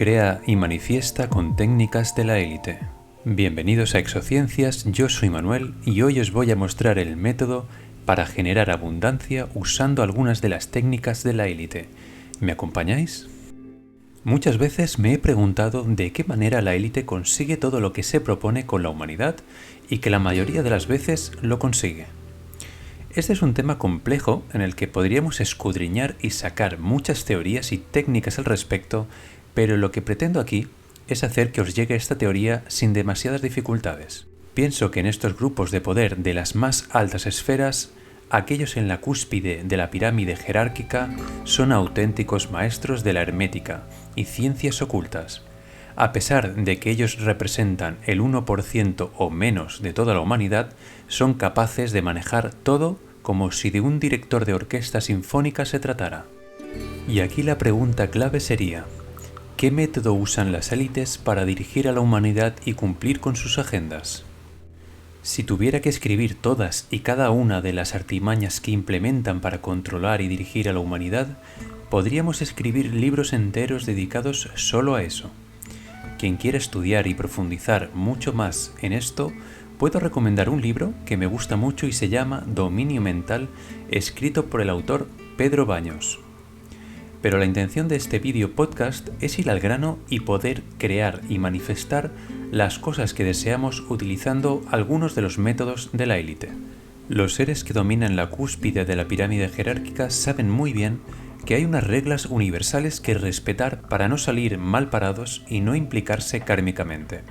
Crea y manifiesta con técnicas de la élite. Bienvenidos a Exociencias, yo soy Manuel y hoy os voy a mostrar el método para generar abundancia usando algunas de las técnicas de la élite. ¿Me acompañáis? Muchas veces me he preguntado de qué manera la élite consigue todo lo que se propone con la humanidad y que la mayoría de las veces lo consigue. Este es un tema complejo en el que podríamos escudriñar y sacar muchas teorías y técnicas al respecto, pero lo que pretendo aquí es hacer que os llegue esta teoría sin demasiadas dificultades. Pienso que en estos grupos de poder de las más altas esferas, aquellos en la cúspide de la pirámide jerárquica son auténticos maestros de la hermética y ciencias ocultas. A pesar de que ellos representan el 1% o menos de toda la humanidad, son capaces de manejar todo como si de un director de orquesta sinfónica se tratara. Y aquí la pregunta clave sería: ¿qué método usan las élites para dirigir a la humanidad y cumplir con sus agendas? Si tuviera que escribir todas y cada una de las artimañas que implementan para controlar y dirigir a la humanidad, podríamos escribir libros enteros dedicados solo a eso. Quien quiera estudiar y profundizar mucho más en esto, puedo recomendar un libro que me gusta mucho y se llama Dominio Mental, escrito por el autor Pedro Baños. Pero la intención de este vídeo podcast es ir al grano y poder crear y manifestar las cosas que deseamos utilizando algunos de los métodos de la élite. Los seres que dominan la cúspide de la pirámide jerárquica saben muy bien que hay unas reglas universales que respetar para no salir mal parados y no implicarse kármicamente.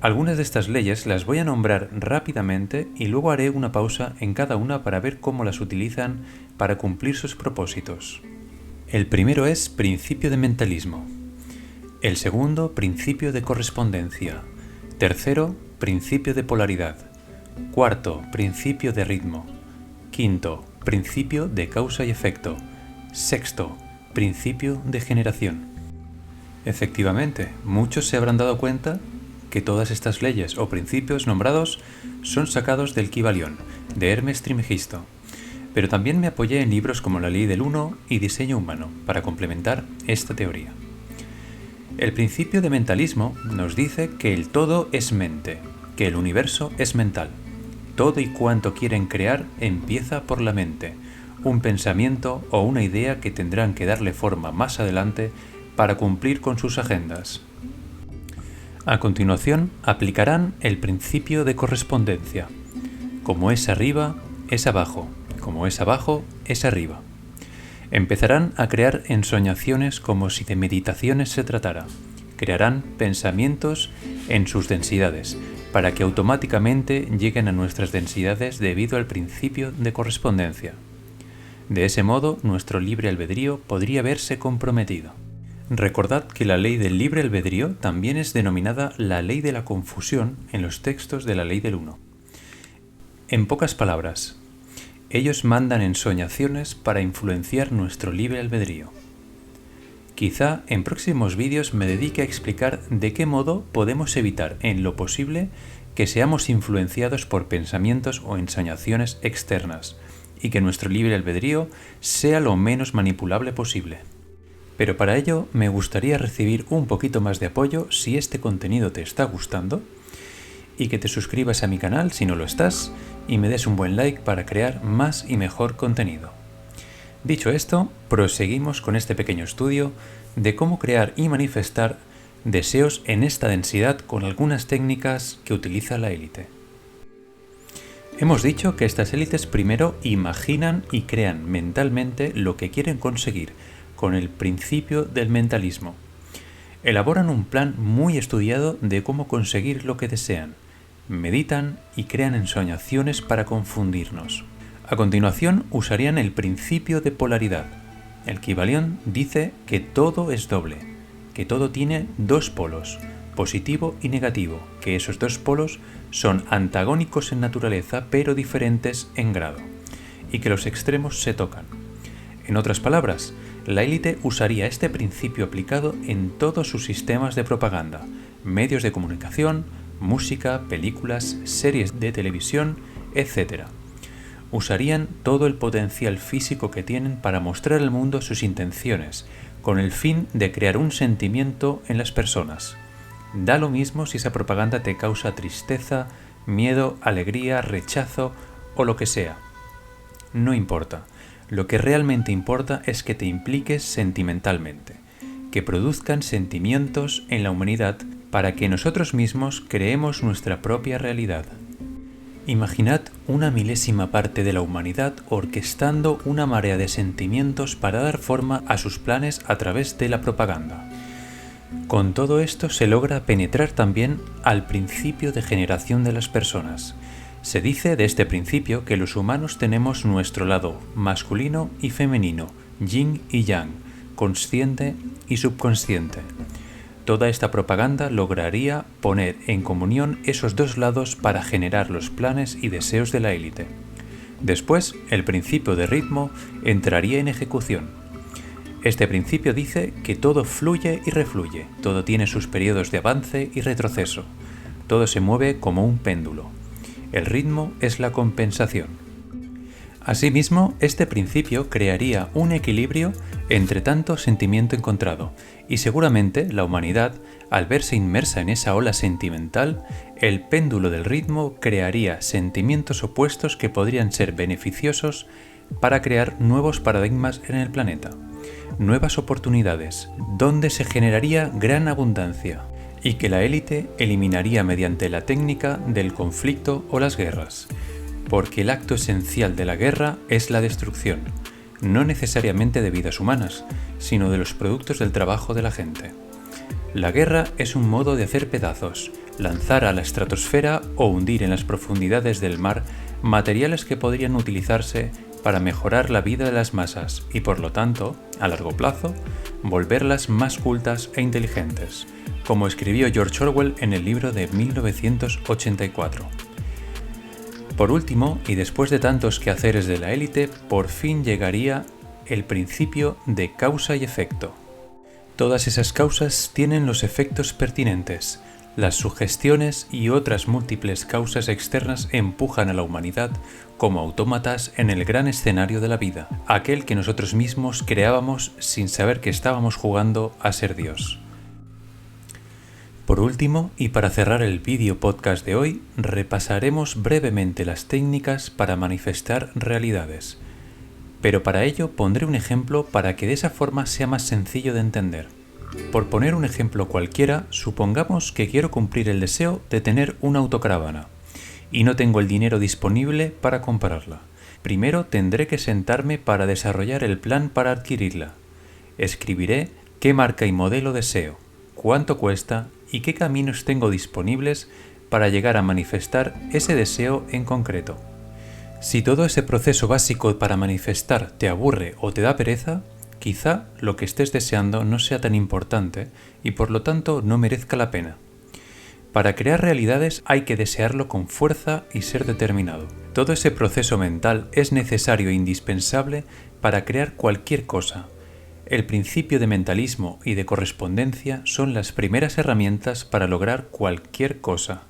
Algunas de estas leyes las voy a nombrar rápidamente y luego haré una pausa en cada una para ver cómo las utilizan para cumplir sus propósitos. El primero es principio de mentalismo. El segundo, principio de correspondencia. Tercero, principio de polaridad. Cuarto, principio de ritmo. Quinto, principio de causa y efecto. Sexto, principio de generación. Efectivamente, muchos se habrán dado cuenta que todas estas leyes o principios nombrados son sacados del Kybalión, de Hermes Trismegisto. Pero también me apoyé en libros como La Ley del Uno y Diseño Humano para complementar esta teoría. El principio de mentalismo nos dice que el todo es mente, que el universo es mental. Todo y cuanto quieren crear empieza por la mente, un pensamiento o una idea que tendrán que darle forma más adelante para cumplir con sus agendas. A continuación, aplicarán el principio de correspondencia. Como es arriba, es abajo. Como es abajo, es arriba. Empezarán a crear ensoñaciones como si de meditaciones se tratara. Crearán pensamientos en sus densidades, para que automáticamente lleguen a nuestras densidades debido al principio de correspondencia. De ese modo, nuestro libre albedrío podría verse comprometido. Recordad que la ley del libre albedrío también es denominada la ley de la confusión en los textos de la ley del uno. En pocas palabras, ellos mandan ensoñaciones para influenciar nuestro libre albedrío. Quizá en próximos vídeos me dedique a explicar de qué modo podemos evitar en lo posible que seamos influenciados por pensamientos o ensoñaciones externas y que nuestro libre albedrío sea lo menos manipulable posible. Pero para ello me gustaría recibir un poquito más de apoyo si este contenido te está gustando y que te suscribas a mi canal si no lo estás y me des un buen like para crear más y mejor contenido. Dicho esto, proseguimos con este pequeño estudio de cómo crear y manifestar deseos en esta densidad con algunas técnicas que utiliza la élite. Hemos dicho que estas élites primero imaginan y crean mentalmente lo que quieren conseguir con el principio del mentalismo. Elaboran un plan muy estudiado de cómo conseguir lo que desean. Meditan y crean ensoñaciones para confundirnos. A continuación usarían el principio de polaridad. El Kybalión dice que todo es doble, que todo tiene dos polos, positivo y negativo, que esos dos polos son antagónicos en naturaleza pero diferentes en grado, y que los extremos se tocan. En otras palabras, la élite usaría este principio aplicado en todos sus sistemas de propaganda, medios de comunicación, música, películas, series de televisión, etc. Usarían todo el potencial físico que tienen para mostrar al mundo sus intenciones, con el fin de crear un sentimiento en las personas. Da lo mismo si esa propaganda te causa tristeza, miedo, alegría, rechazo o lo que sea. No importa. Lo que realmente importa es que te impliques sentimentalmente, que produzcan sentimientos en la humanidad para que nosotros mismos creemos nuestra propia realidad. Imaginad una milésima parte de la humanidad orquestando una marea de sentimientos para dar forma a sus planes a través de la propaganda. Con todo esto se logra penetrar también al principio de generación de las personas. Se dice de este principio que los humanos tenemos nuestro lado masculino y femenino, yin y yang, consciente y subconsciente. Toda esta propaganda lograría poner en comunión esos dos lados para generar los planes y deseos de la élite. Después, el principio de ritmo entraría en ejecución. Este principio dice que todo fluye y refluye, todo tiene sus periodos de avance y retroceso, todo se mueve como un péndulo. El ritmo es la compensación. Asimismo, este principio crearía un equilibrio entre tanto sentimiento encontrado, y seguramente la humanidad, al verse inmersa en esa ola sentimental, el péndulo del ritmo crearía sentimientos opuestos que podrían ser beneficiosos para crear nuevos paradigmas en el planeta, nuevas oportunidades, donde se generaría gran abundancia, y que la élite eliminaría mediante la técnica del conflicto o las guerras. Porque el acto esencial de la guerra es la destrucción, no necesariamente de vidas humanas, sino de los productos del trabajo de la gente. La guerra es un modo de hacer pedazos, lanzar a la estratosfera o hundir en las profundidades del mar materiales que podrían utilizarse para mejorar la vida de las masas y, por lo tanto, a largo plazo, volverlas más cultas e inteligentes, como escribió George Orwell en el libro de 1984. Por último, y después de tantos quehaceres de la élite, por fin llegaría el principio de causa y efecto. Todas esas causas tienen los efectos pertinentes. Las sugestiones y otras múltiples causas externas empujan a la humanidad como autómatas en el gran escenario de la vida, aquel que nosotros mismos creábamos sin saber que estábamos jugando a ser Dios. Por último, y para cerrar el vídeo podcast de hoy, repasaremos brevemente las técnicas para manifestar realidades. Pero para ello pondré un ejemplo para que de esa forma sea más sencillo de entender. Por poner un ejemplo cualquiera, supongamos que quiero cumplir el deseo de tener una autocaravana y no tengo el dinero disponible para comprarla. Primero tendré que sentarme para desarrollar el plan para adquirirla. Escribiré qué marca y modelo deseo, cuánto cuesta y qué caminos tengo disponibles para llegar a manifestar ese deseo en concreto. Si todo ese proceso básico para manifestar te aburre o te da pereza, quizá lo que estés deseando no sea tan importante y por lo tanto no merezca la pena. Para crear realidades hay que desearlo con fuerza y ser determinado. Todo ese proceso mental es necesario e indispensable para crear cualquier cosa. El principio de mentalismo y de correspondencia son las primeras herramientas para lograr cualquier cosa.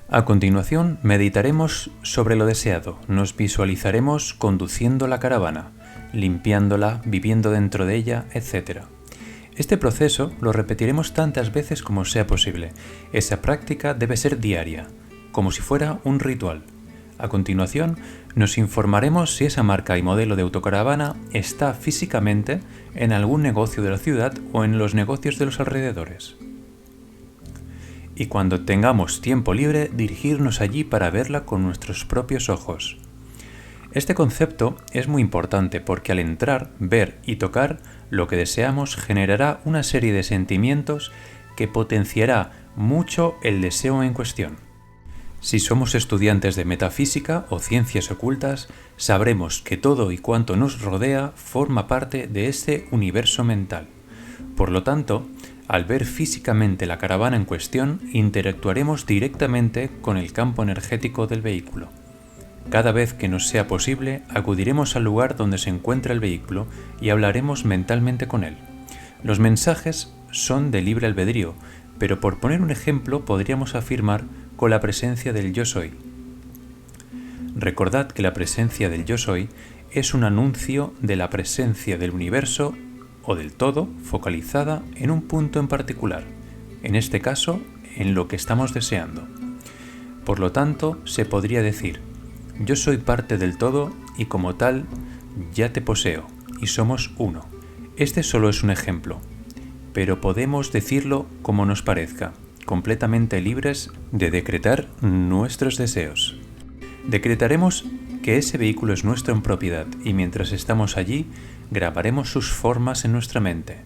A continuación, meditaremos sobre lo deseado, nos visualizaremos conduciendo la caravana, limpiándola, viviendo dentro de ella, etc. Este proceso lo repetiremos tantas veces como sea posible. Esa práctica debe ser diaria, como si fuera un ritual. A continuación, nos informaremos si esa marca y modelo de autocaravana está físicamente en algún negocio de la ciudad o en los negocios de los alrededores. Y cuando tengamos tiempo libre, dirigirnos allí para verla con nuestros propios ojos. Este concepto es muy importante porque al entrar, ver y tocar lo que deseamos generará una serie de sentimientos que potenciará mucho el deseo en cuestión. Si somos estudiantes de metafísica o ciencias ocultas, sabremos que todo y cuanto nos rodea forma parte de este universo mental. Por lo tanto, al ver físicamente la caravana en cuestión, interactuaremos directamente con el campo energético del vehículo. Cada vez que nos sea posible, acudiremos al lugar donde se encuentra el vehículo y hablaremos mentalmente con él. Los mensajes son de libre albedrío, pero por poner un ejemplo podríamos afirmar con la presencia del Yo Soy. Recordad que la presencia del Yo Soy es un anuncio de la presencia del universo o del todo focalizada en un punto en particular, en este caso, en lo que estamos deseando. Por lo tanto, se podría decir, yo soy parte del todo y como tal, ya te poseo y somos uno. Este solo es un ejemplo, pero podemos decirlo como nos parezca, completamente libres de decretar nuestros deseos. Decretaremos que ese vehículo es nuestro en propiedad y mientras estamos allí, grabaremos sus formas en nuestra mente.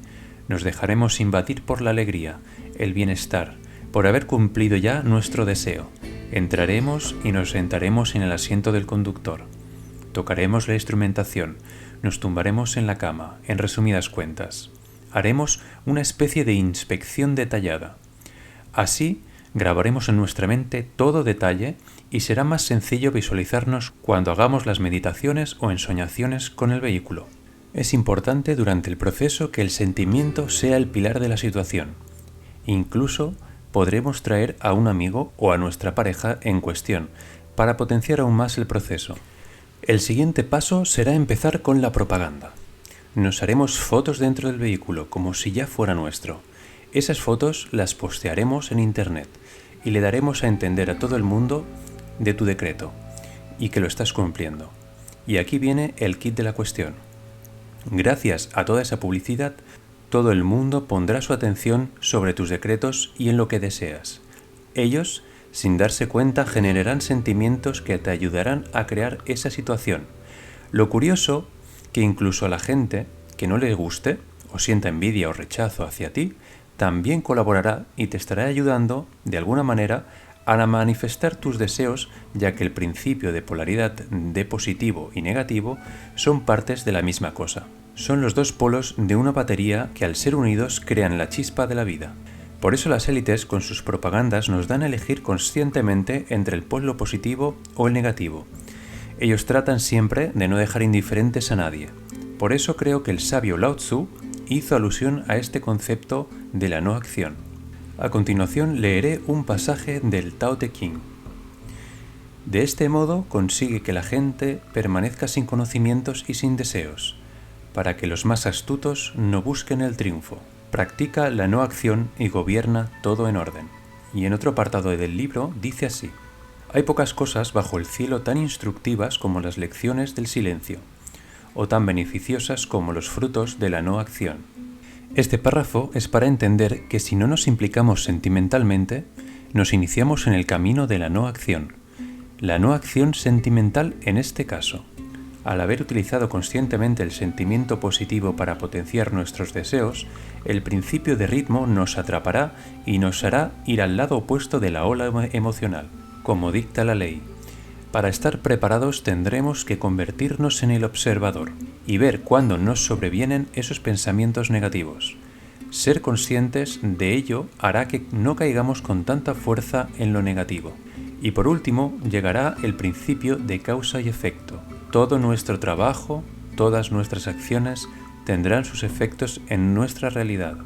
Nos dejaremos invadir por la alegría, el bienestar, por haber cumplido ya nuestro deseo. Entraremos y nos sentaremos en el asiento del conductor. Tocaremos la instrumentación, nos tumbaremos en la cama, en resumidas cuentas. Haremos una especie de inspección detallada. Así, grabaremos en nuestra mente todo detalle y será más sencillo visualizarnos cuando hagamos las meditaciones o ensoñaciones con el vehículo. Es importante durante el proceso que el sentimiento sea el pilar de la situación. Incluso podremos traer a un amigo o a nuestra pareja en cuestión para potenciar aún más el proceso. El siguiente paso será empezar con la propaganda. Nos haremos fotos dentro del vehículo como si ya fuera nuestro. Esas fotos las postearemos en internet y le daremos a entender a todo el mundo de tu decreto y que lo estás cumpliendo. Y aquí viene el kit de la cuestión. Gracias a toda esa publicidad, todo el mundo pondrá su atención sobre tus decretos y en lo que deseas. Ellos, sin darse cuenta, generarán sentimientos que te ayudarán a crear esa situación. Lo curioso, que incluso a la gente que no le guste o sienta envidia o rechazo hacia ti, también colaborará y te estará ayudando, de alguna manera, a manifestar tus deseos, ya que el principio de polaridad de positivo y negativo son partes de la misma cosa. Son los dos polos de una batería que al ser unidos crean la chispa de la vida. Por eso las élites con sus propagandas nos dan a elegir conscientemente entre el polo positivo o el negativo. Ellos tratan siempre de no dejar indiferentes a nadie. Por eso creo que el sabio Lao Tzu hizo alusión a este concepto de la no acción. A continuación leeré un pasaje del Tao Te Ching. De este modo consigue que la gente permanezca sin conocimientos y sin deseos, para que los más astutos no busquen el triunfo. Practica la no acción y gobierna todo en orden. Y en otro apartado del libro dice así: hay pocas cosas bajo el cielo tan instructivas como las lecciones del silencio, o tan beneficiosas como los frutos de la no acción. Este párrafo es para entender que si no nos implicamos sentimentalmente, nos iniciamos en el camino de la no acción. La no acción sentimental en este caso. Al haber utilizado conscientemente el sentimiento positivo para potenciar nuestros deseos, el principio de ritmo nos atrapará y nos hará ir al lado opuesto de la ola emocional, como dicta la ley. Para estar preparados tendremos que convertirnos en el observador y ver cuándo nos sobrevienen esos pensamientos negativos. Ser conscientes de ello hará que no caigamos con tanta fuerza en lo negativo. Y por último, llegará el principio de causa y efecto. Todo nuestro trabajo, todas nuestras acciones tendrán sus efectos en nuestra realidad.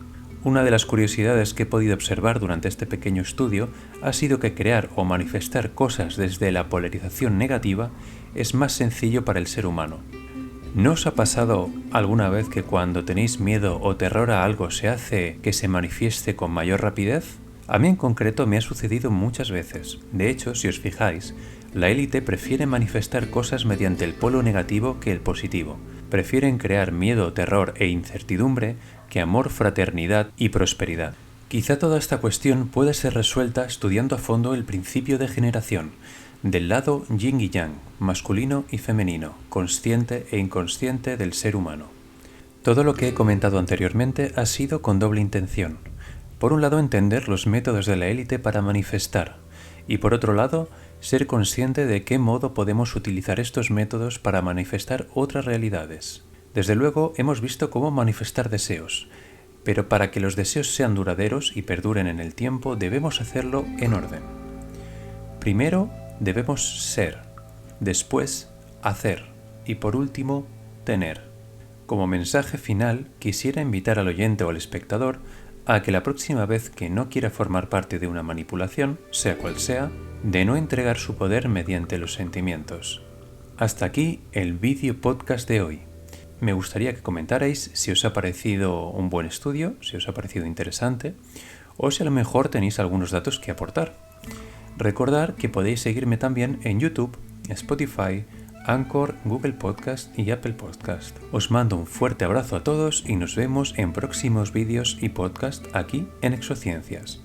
Una de las curiosidades que he podido observar durante este pequeño estudio ha sido que crear o manifestar cosas desde la polarización negativa es más sencillo para el ser humano. ¿No os ha pasado alguna vez que cuando tenéis miedo o terror a algo se hace que se manifieste con mayor rapidez? A mí en concreto me ha sucedido muchas veces. De hecho, si os fijáis, la élite prefiere manifestar cosas mediante el polo negativo que el positivo. Prefieren crear miedo, terror e incertidumbre que amor, fraternidad y prosperidad. Quizá toda esta cuestión pueda ser resuelta estudiando a fondo el principio de generación, del lado yin y yang, masculino y femenino, consciente e inconsciente del ser humano. Todo lo que he comentado anteriormente ha sido con doble intención. Por un lado, entender los métodos de la élite para manifestar, y por otro lado, ser consciente de qué modo podemos utilizar estos métodos para manifestar otras realidades. Desde luego, hemos visto cómo manifestar deseos, pero para que los deseos sean duraderos y perduren en el tiempo, debemos hacerlo en orden. Primero, debemos ser, después, hacer, y por último, tener. Como mensaje final, quisiera invitar al oyente o al espectador a que la próxima vez que no quiera formar parte de una manipulación, sea cual sea, de no entregar su poder mediante los sentimientos. Hasta aquí el vídeo podcast de hoy. me gustaría que comentarais si os ha parecido un buen estudio, si os ha parecido interesante, o si a lo mejor tenéis algunos datos que aportar. Recordad que podéis seguirme también en YouTube, Spotify, Anchor, Google Podcast y Apple Podcast. Os mando un fuerte abrazo a todos y nos vemos en próximos vídeos y podcast aquí en Exociencias.